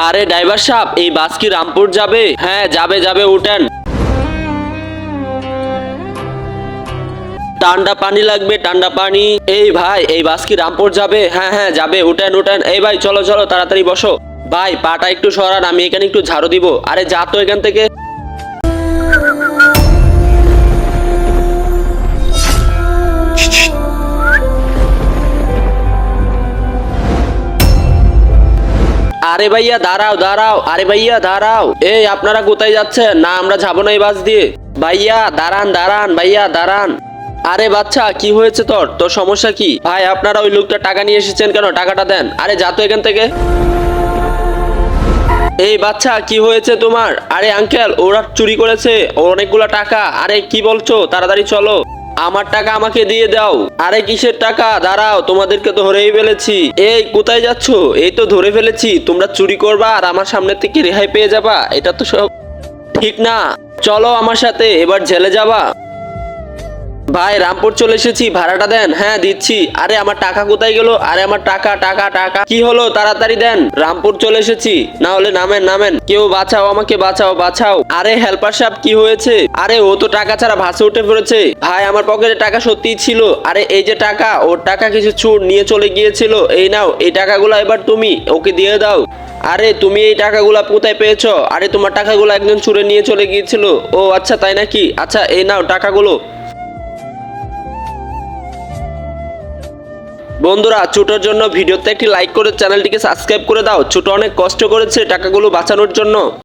আরে ড্রাইভার সাহেব, এই বাস কি রামপুর যাবে? হ্যাঁ যাবে যাবে, উঠেন। ঠান্ডা পানি লাগবে, ঠান্ডা পানি। এই ভাই, এই বাস কি রামপুর যাবে? হ্যাঁ হ্যাঁ যাবে, উঠেন উঠেন। এই ভাই চলো চলো, তাড়াতাড়ি বসো। ভাই পাটা একটু সরান, আমি এখানে একটু ঝাড়ু দিব। আরে যা তো এখান থেকে। আরে ভাইয়া দাঁড়াও দাঁড়াও, আরে ভাইয়া দাঁড়াও। এই আপনারা কোথায় যাচ্ছেন? না আমরা যাবো না এই বাস দিয়ে। ভাইয়া দাঁড়ান দাঁড়ান, ভাইয়া দাঁড়ান। আরে বাচ্চা, কি হয়েছে তোর? তোর সমস্যা কি? ভাই আপনারা ওই লোকটা টাকা নিয়ে এসেছেন কেন? টাকাটা দেন। আরে যা তো এখান থেকে। এই বাচ্চা, কি হয়েছে তোমার? আরে আঙ্কেল, ওরা চুরি করেছে অনেকগুলা টাকা। আরে কি বলছো? তাড়াতাড়ি চলো। আমার টাকা আমাকে দিয়ে দাও। আরে কিসের টাকা? দাঁড়াও, তোমাদেরকে তো ধরেই ফেলেছি। এই কোথায় যাচ্ছো? এই তো ধরে ফেলেছি। তোমরা চুরি করবা আর আমার সামনে থেকে রেহাই পেয়ে যাবা? এটা তো সব ঠিক না। চলো আমার সাথে, এবার জেলে যাবা। ভাই রামপুর চলে এসেছি, ভাড়াটা দেন। হ্যাঁ দিচ্ছি। আরে আমার টাকা কোথায় গেল? আরে আমার টাকা টাকা টাকা, কি হলো? তাড়াতাড়ি দেন। রামপুর চলে এসেছি, না হলে নামেন নামেন। কেউ বাঁচাও, আমাকে বাঁচাও বাঁচাও। আরে হেল্পার সাহেব, কি হয়েছে? আরে ও তো টাকা ছাড়া ভাসে উঠে পড়েছে। ভাই আমার পকেটে টাকা সত্যিই ছিল। আরে এই যে টাকা, ওর টাকা কিছু চোর নিয়ে চলে গিয়েছিল। এই নাও, এই টাকাগুলো এবার তুমি ওকে দিয়ে দাও। আরে তুমি এই টাকাগুলো কোথায় পেয়েছো? আরে তোমার টাকাগুলো একজন চুরে নিয়ে চলে গিয়েছিল। ও আচ্ছা, তাই নাকি? আচ্ছা এই নাও টাকাগুলো। বন্ধুরা, ছোটর জন্য ভিডিওতে একটি লাইক করে চ্যানেলটিকে সাবস্ক্রাইব করে দাও। ছোট অনেক কষ্ট করেছে টাকাগুলো বাঁচানোর জন্য।